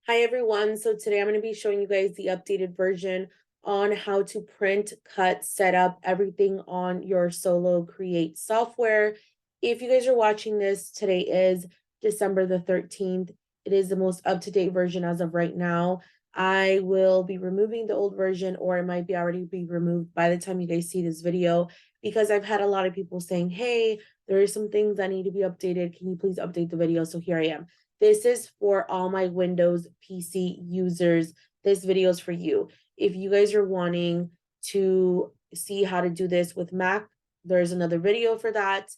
Hi everyone, so today I'm going to be showing you guys the updated version on how to print, cut, set up everything on your Solo Create software. If you guys are watching this, today is December the 13th. It is the most up-to-date version as of right now. I will be removing the old version, or it might be already be removed by the time you guys see this video, because I've had a lot of people saying, hey, there are some things that need to be updated. Can you please update the video? So here I am. This is for all my Windows PC users. This video is for you. If you guys are wanting to see how to do this with Mac, there's another video for that.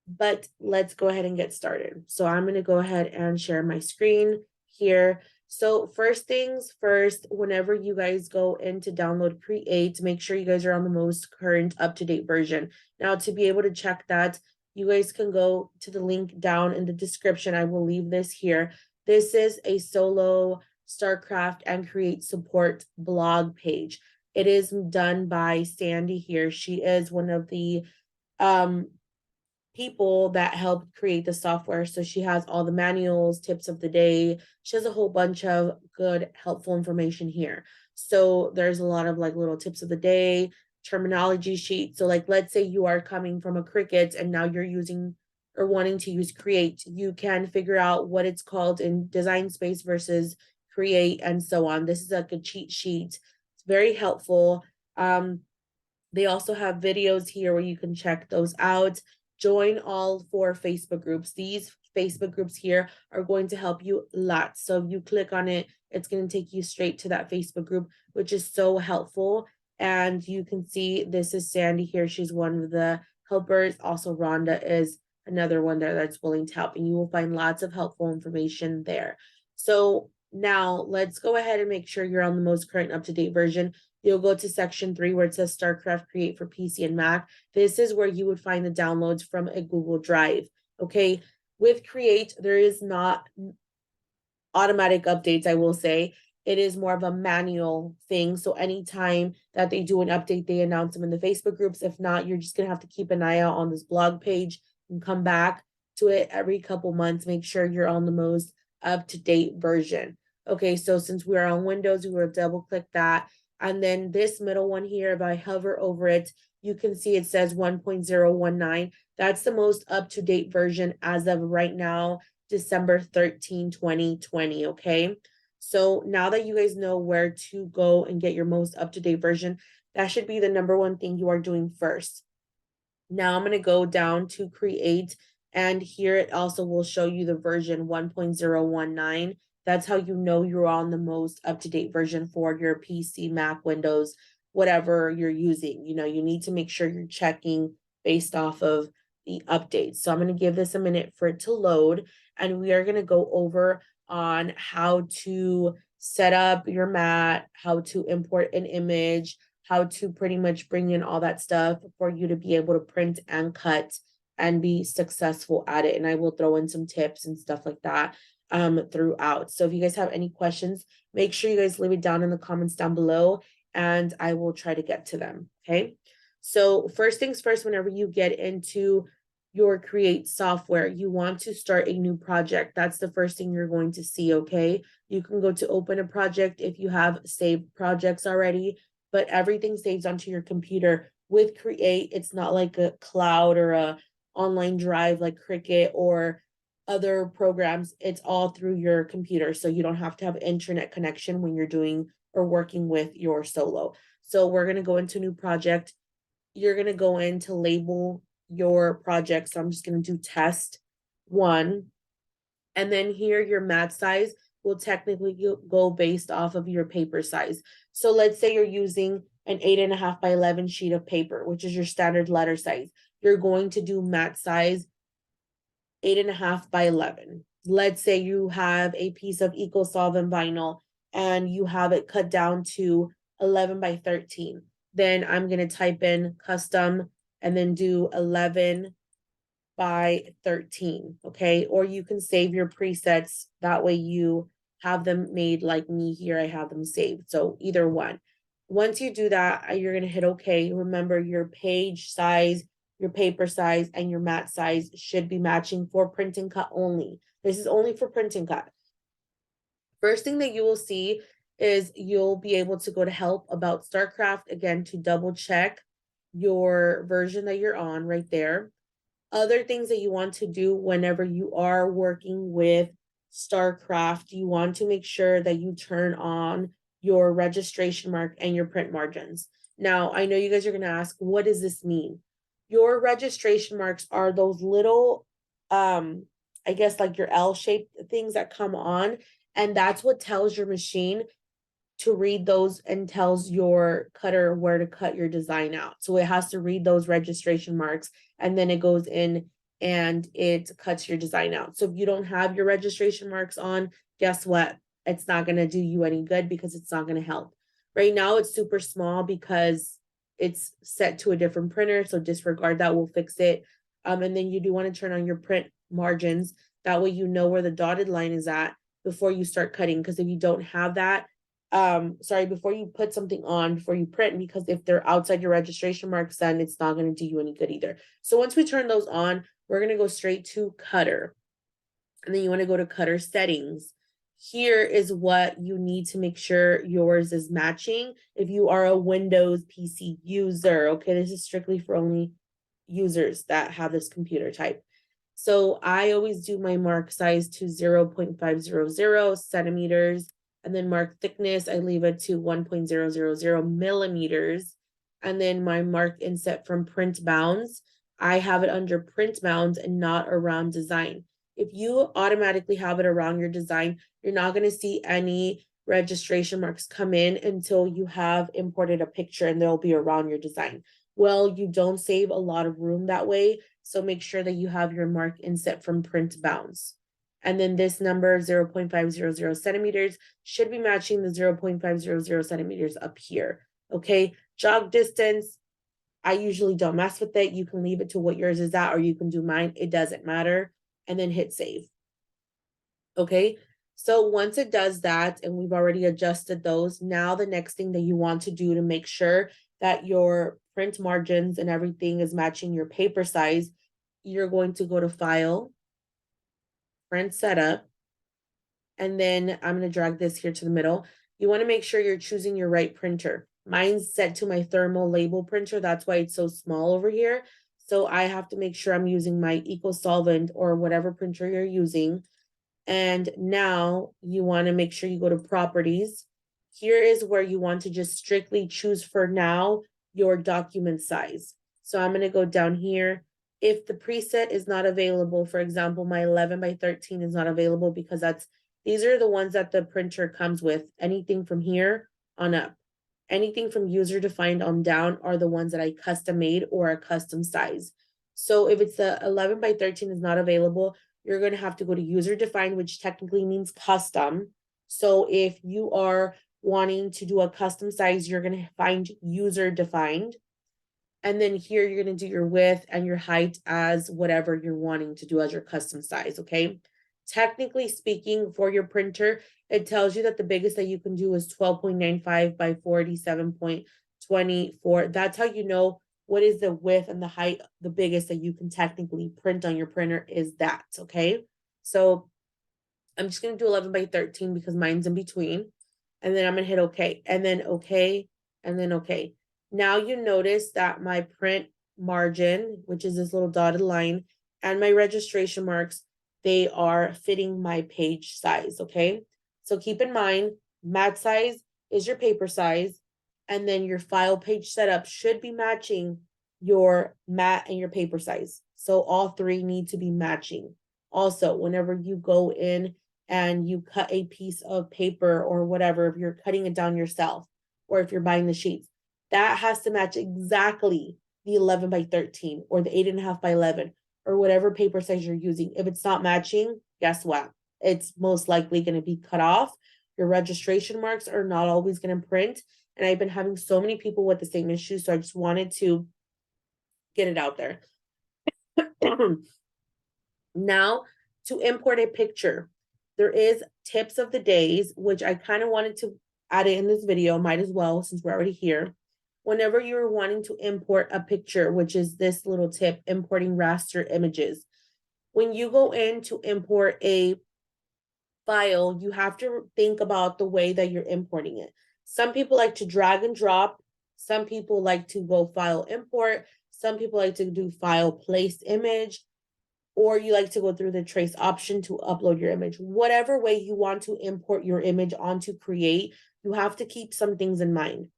But let's go ahead and get started. So I'm going to go ahead and share my screen here. So first things first, whenever you guys go in to download Create, make sure you guys are on the most current up-to-date version. Now, to be able to check that, you guys can go to the link down in the description. I will leave this here. This is a solo StarCraft and Create support blog page. It is done by Sandy here. She is one of the people that helped create the software. So she has all the manuals, tips of the day. She has a whole bunch of good, helpful information here. So there's a lot of like little tips of the day, terminology sheet. So like, let's say you are coming from a Cricut and now you're using or wanting to use Create, you can figure out what it's called in Design Space versus Create and so on. This is like a cheat sheet. It's very helpful. They also have videos here where you can check those out. Join all 4 Facebook groups. These Facebook groups here are going to help you lots. So if you click on it, it's going to take you straight to that Facebook group, which is so helpful. And you can see this is Sandy here. She's one of the helpers. Also, Rhonda is another one there that's willing to help. And you will find lots of helpful information there. So now let's go ahead and make sure you're on the most current up-to-date version. You'll go to section 3 where it says StarCraft Create for PC and Mac. This is where you would find the downloads from a Google Drive. Okay. With Create, there is not automatic updates, I will say. It is more of a manual thing. So anytime that they do an update, they announce them in the Facebook groups. If not, you're just going to have to keep an eye out on this blog page and come back to it every couple months. Make sure you're on the most up-to-date version. Okay, so since we're on Windows, we will double click that. And then this middle one here, if I hover over it, you can see it says 1.019. That's the most up-to-date version as of right now, December 13, 2020, okay? So now that you guys know where to go and get your most up-to-date version, that should be the number one thing you are doing first. Now I'm going to go down to Create, and here it also will show you the version 1.019. That's how you know you're on the most up-to-date version for your PC, Mac, Windows, whatever you're using. You know, you need to make sure you're checking based off of the updates. So I'm going to give this a minute for it to load, and we are going to go over on how to set up your mat, how to import an image, how to pretty much bring in all that stuff for you to be able to print and cut and be successful at it. And I will throw in some tips and stuff like that throughout. So if you guys have any questions, make sure you guys leave it down in the comments down below and I will try to get to them. Okay. So first things first, whenever you get into your Create software, you want to start a new project. That's the first thing you're going to see. Okay. You can go to open a project if you have saved projects already, but everything saves onto your computer. With Create, it's not like a cloud or a online drive like Cricut or other programs. It's all through your computer, so you don't have to have internet connection when you're doing or working with your Solo. So we're going to go into new project. You're going to go in to label your project. So I'm just going to do test 1. And then here your mat size will technically go based off of your paper size. So let's say you're using an 8.5 by 11 sheet of paper, which is your standard letter size. You're going to do mat size 8.5 by 11. Let's say you have a piece of eco solvent vinyl and you have it cut down to 11 by 13. Then I'm going to type in custom and then do 11 by 13. Okay. Or you can save your presets. That way you have them made like me here. I have them saved. So either one. Once you do that, you're going to hit OK. Remember your page size, your paper size, and your mat size should be matching for print and cut only. This is only for print and cut. First thing that you will see is you'll be able to go to help about StarCraft again to double check your version that you're on right there. Other things that you want to do whenever you are working with StarCraft, you want to make sure that you turn on your registration mark and your print margins. Now, I know you guys are going to ask, what does this mean? Your registration marks are those little, I guess like your L-shaped things that come on, and that's what tells your machine to read those and tells your cutter where to cut your design out. So it has to read those registration marks, and then it goes in and it cuts your design out. So if you don't have your registration marks on, guess what? It's not going to do you any good because it's not going to help. Right now it's super small because it's set to a different printer. So disregard that, we'll fix it. And then you do want to turn on your print margins. That way you know where the dotted line is at before you start cutting. Because if you don't have that, before you put something on, before you print, because if they're outside your registration marks, then it's not going to do you any good either. So once we turn those on, we're going to go straight to cutter. And then you want to go to cutter settings. Here is what you need to make sure yours is matching. If you are a Windows PC user, okay, this is strictly for only users that have this computer type. So I always do my mark size to 0.500 centimeters. And then mark thickness, I leave it to 1.000 millimeters. And then my mark inset from print bounds, I have it under print bounds and not around design. If you automatically have it around your design, you're not going to see any registration marks come in until you have imported a picture and they'll be around your design. Well, you don't save a lot of room that way. So make sure that you have your mark inset from print bounds. And then this number, 0.500 centimeters, should be matching the 0.500 centimeters up here. Okay, jog distance, I usually don't mess with it. You can leave it to what yours is at, or you can do mine. It doesn't matter. And then hit save. Okay, so once it does that, and we've already adjusted those, now the next thing that you want to do to make sure that your print margins and everything is matching your paper size, you're going to go to File, Print Setup, and then I'm going to drag this here to the middle. You want to make sure you're choosing your right printer. Mine's set to my thermal label printer. That's why it's so small over here. So I have to make sure I'm using my Solvent or whatever printer you're using. And now you want to make sure you go to properties. Here is where you want to just strictly choose for now your document size. So I'm going to go down here. If the preset is not available, for example, my 11 by 13 is not available because these are the ones that the printer comes with. Anything from here on up. Anything from user defined on down are the ones that I custom made or a custom size. So if it's the 11 by 13 is not available, you're going to have to go to user defined, which technically means custom. So if you are wanting to do a custom size, you're going to find user defined. And then here you're going to do your width and your height as whatever you're wanting to do as your custom size, okay? Technically speaking, for your printer, it tells you that the biggest that you can do is 12.95 by 47.24. That's how you know what is the width and the height. The biggest that you can technically print on your printer is that, okay? So I'm just going to do 11 by 13 because mine's in between. And then I'm going to hit OK. And then OK. And then OK. Now you notice that my print margin, which is this little dotted line, and my registration marks, they are fitting my page size, okay? So keep in mind, mat size is your paper size, and then your file page setup should be matching your mat and your paper size. So all three need to be matching. Also, whenever you go in and you cut a piece of paper or whatever, if you're cutting it down yourself, or if you're buying the sheets, that has to match exactly the 11 by 13 or the 8.5 by 11 or whatever paper size you're using. If it's not matching, guess what? It's most likely going to be cut off. Your registration marks are not always going to print. And I've been having so many people with the same issue, so I just wanted to get it out there. Now, to import a picture, there is tips of the days, which I kind of wanted to add it in this video, might as well, since we're already here. Whenever you're wanting to import a picture, which is this little tip, importing raster images. When you go in to import a file, you have to think about the way that you're importing it. Some people like to drag and drop. Some people like to go file import. Some people like to do file place image, or you like to go through the trace option to upload your image. Whatever way you want to import your image onto Create, you have to keep some things in mind.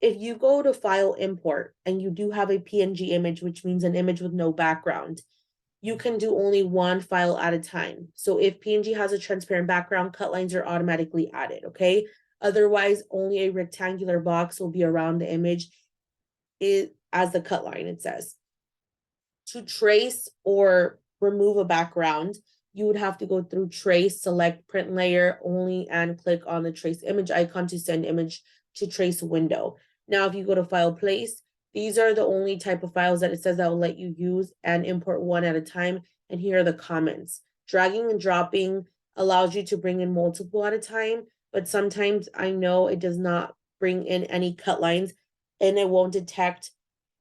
If you go to file import and you do have a PNG image, which means an image with no background, you can do only one file at a time. So if PNG has a transparent background, cut lines are automatically added, okay? Otherwise, only a rectangular box will be around the image as the cut line, it says. To trace or remove a background, you would have to go through trace, select print layer only, and click on the trace image icon to send image to trace window. Now, if you go to file place, these are the only type of files that it says that will let you use and import one at a time. And here are the comments. Dragging and dropping allows you to bring in multiple at a time, but sometimes I know it does not bring in any cut lines and it won't detect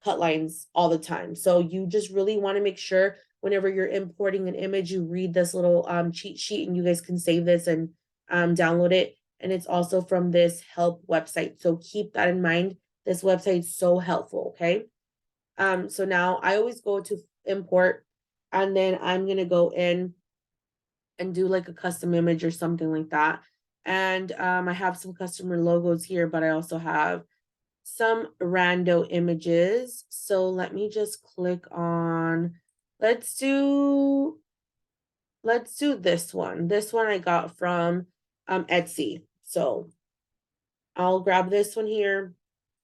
cut lines all the time. So you just really want to make sure whenever you're importing an image, you read this little cheat sheet, and you guys can save this and download it. And it's also from this help website. So keep that in mind. This website is so helpful, okay? So now I always go to import, and then I'm gonna go in and do like a custom image or something like that. And I have some customer logos here, but I also have some rando images. So let me just click on, let's do this one. This one I got from Etsy. So I'll grab this one here,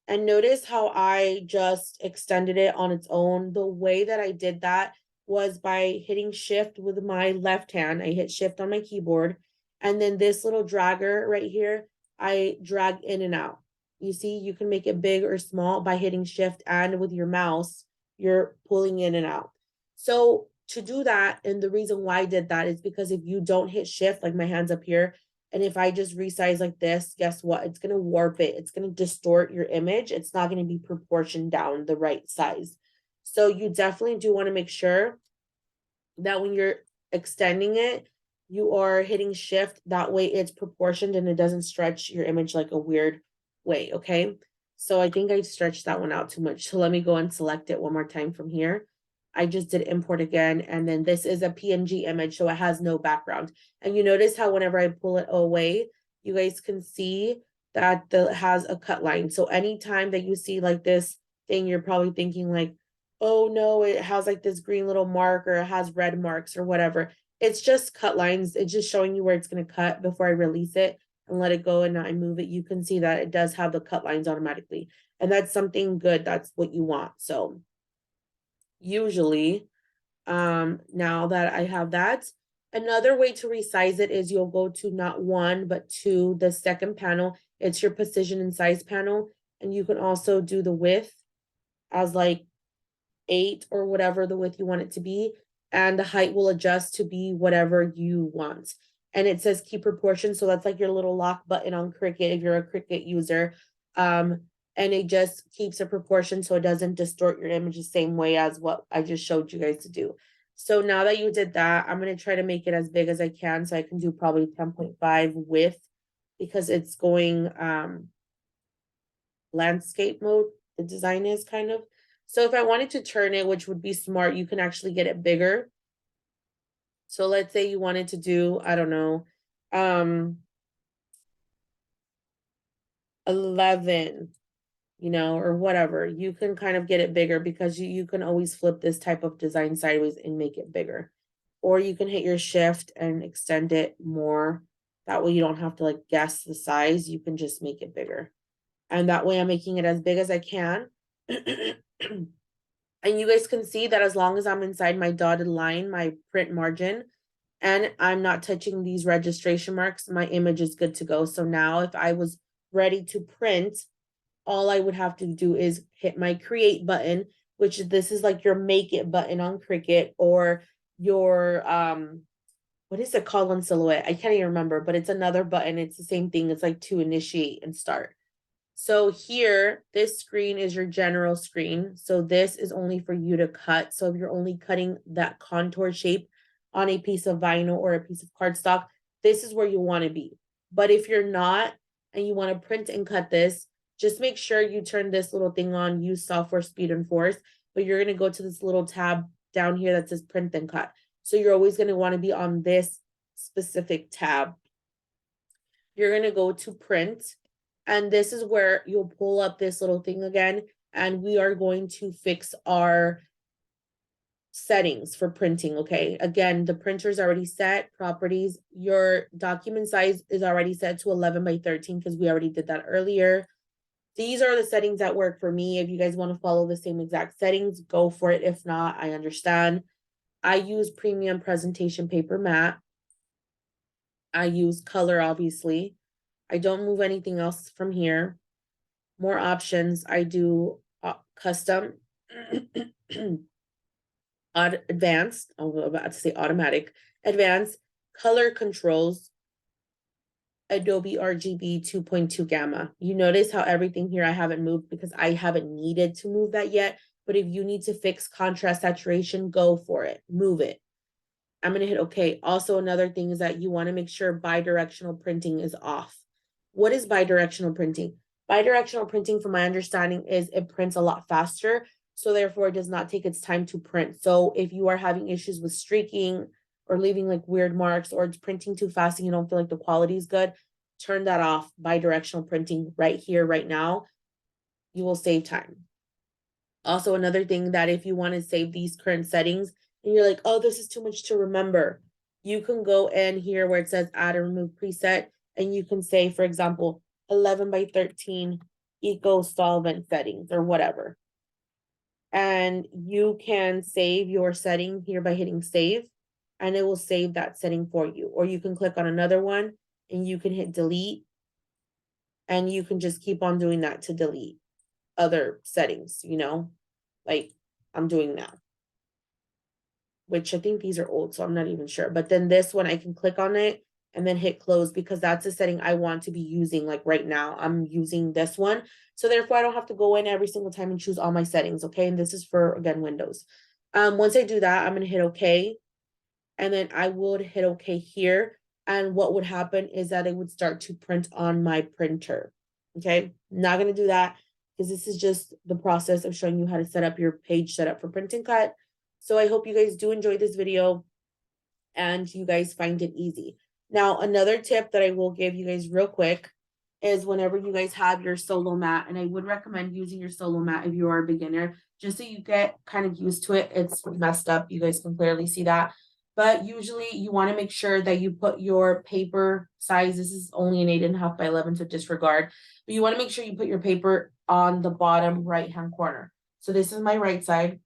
and notice how I just extended it on its own. The way that I did that was by hitting shift with my left hand. I hit shift on my keyboard, and then this little dragger right here, I drag in and out. You see, you can make it big or small by hitting shift, and with your mouse, you're pulling in and out. So to do that, and the reason why I did that is because if you don't hit shift, like my hand's up here, and if I just resize like this, guess what? It's going to warp it. It's going to distort your image. It's not going to be proportioned down the right size. So you definitely do want to make sure that when you're extending it, you are hitting shift. That way it's proportioned and it doesn't stretch your image like a weird way, okay? So I think I stretched that one out too much. So let me go and select it one more time from here. I just did import again, and then this is a PNG image, so it has no background. And you notice how whenever I pull it away, you guys can see that it has a cut line. So anytime that you see like this thing, you're probably thinking like, oh no, it has like this green little mark, or it has red marks or whatever. It's just cut lines. It's just showing you where it's going to cut before I release it and let it go and I move it. You can see that it does have the cut lines automatically. And that's something good. That's what you want. So usually, now that I have that, another way to resize it is you'll go to not one, but to the second panel. It's your position and size panel. And you can also do the width as like 8 or whatever the width you want it to be. And the height will adjust to be whatever you want. And it says keep proportion. So that's like your little lock button on Cricut if you're a Cricut user. And it just keeps a proportion so it doesn't distort your image the same way as what I just showed you guys to do. So now that you did that, I'm going to try to make it as big as I can. So I can do probably 10.5 width because it's going landscape mode. The design is kind of. So if I wanted to turn it, which would be smart, you can actually get it bigger. So let's say you wanted to do, I don't know, 11, you know, or whatever. You can kind of get it bigger because you can always flip this type of design sideways and make it bigger. Or you can hit your shift and extend it more. That way you don't have to like guess the size. You can just make it bigger. And that way I'm making it as big as I can. And you guys can see that as long as I'm inside my dotted line, my print margin, and I'm not touching these registration marks, my image is good to go. So now if I was ready to print, all I would have to do is hit my create button, which this is like your make it button on Cricut, or your what is it called on Silhouette? I can't even remember, but it's another button. It's the same thing. It's like to initiate and start. So here, this screen is your general screen. So this is only for you to cut. So if you're only cutting that contour shape on a piece of vinyl or a piece of cardstock, this is where you want to be. But if you're not and you want to print and cut this, just make sure you turn this little thing on, use software speed and force, but you're going to go to this little tab down here that says print and cut. So you're always going to want to be on this specific tab. You're going to go to print, and this is where you'll pull up this little thing again, and we are going to fix our settings for printing. Okay, again, the printer is already set. Properties, your document size is already set to 11 by 13 because we already did that earlier. These are the settings that work for me. If you guys want to follow the same exact settings, go for it. If not, I understand. I use premium presentation paper matte. I use color, obviously. I don't move anything else from here. More options. I do custom, advanced. I was about to say automatic. Advanced, color controls, Adobe RGB 2.2 gamma. You notice how everything here I haven't moved because I haven't needed to move that yet. But if you need to fix contrast saturation, go for it. Move it. I'm going to hit OK. Also, another thing is that you want to make sure bidirectional printing is off. What is bidirectional printing? Bidirectional printing, from my understanding, is it prints a lot faster. So therefore, it does not take its time to print. So if you are having issues with streaking or leaving like weird marks, or it's printing too fast and you don't feel like the quality is good, turn that off. Bidirectional printing right here, right now. You will save time. Also, another thing, that if you want to save these current settings and you're like, oh, this is too much to remember, you can go in here where it says add and remove preset, and you can say, for example, 11 by 13 eco solvent settings or whatever. And you can save your setting here by hitting save, and it will save that setting for you. Or you can click on another one and you can hit delete, and you can just keep on doing that to delete other settings, you know, like I'm doing now, which I think these are old, so I'm not even sure. But then this one, I can click on it and then hit close, because that's a setting I want to be using. Like right now, I'm using this one. So therefore, I don't have to go in every single time and choose all my settings, okay? And this is for, again, Windows. Once I do that, I'm going to hit OK. And then I would hit OK here. And what would happen is that it would start to print on my printer, okay? Not going to do that because this is just the process of showing you how to set up your page setup for print and cut. So I hope you guys do enjoy this video and you guys find it easy. Now, another tip that I will give you guys real quick is whenever you guys have your solo mat, and I would recommend using your solo mat if you are a beginner, just so you get kind of used to it. It's messed up. You guys can clearly see that. But usually you want to make sure that you put your paper size. This is only an 8.5 by 11, so disregard. But you want to make sure you put your paper on the bottom right-hand corner. So this is my right side,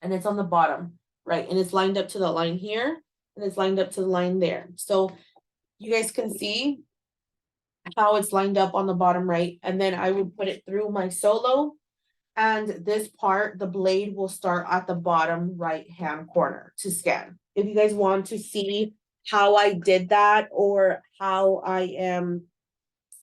and it's on the bottom, right? And it's lined up to the line here, and it's lined up to the line there. So you guys can see how it's lined up on the bottom right. And then I would put it through my solo, and this part, the blade will start at the bottom right-hand corner to scan. If you guys want to see how I did that, or how I am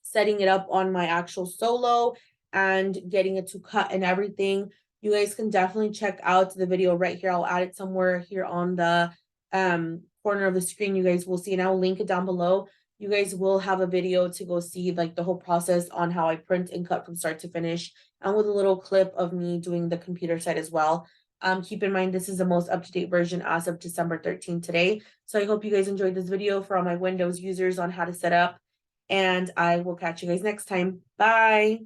setting it up on my actual solo and getting it to cut and everything, you guys can definitely check out the video right here. I'll add it somewhere here on the corner of the screen. You guys will see, and I'll link it down below. You guys will have a video to go see like the whole process on how I print and cut from start to finish, and with a little clip of me doing the computer side as well. Keep in mind, this is the most up-to-date version as of December 13th today. So I hope you guys enjoyed this video for all my Windows users on how to set up, and I will catch you guys next time. Bye.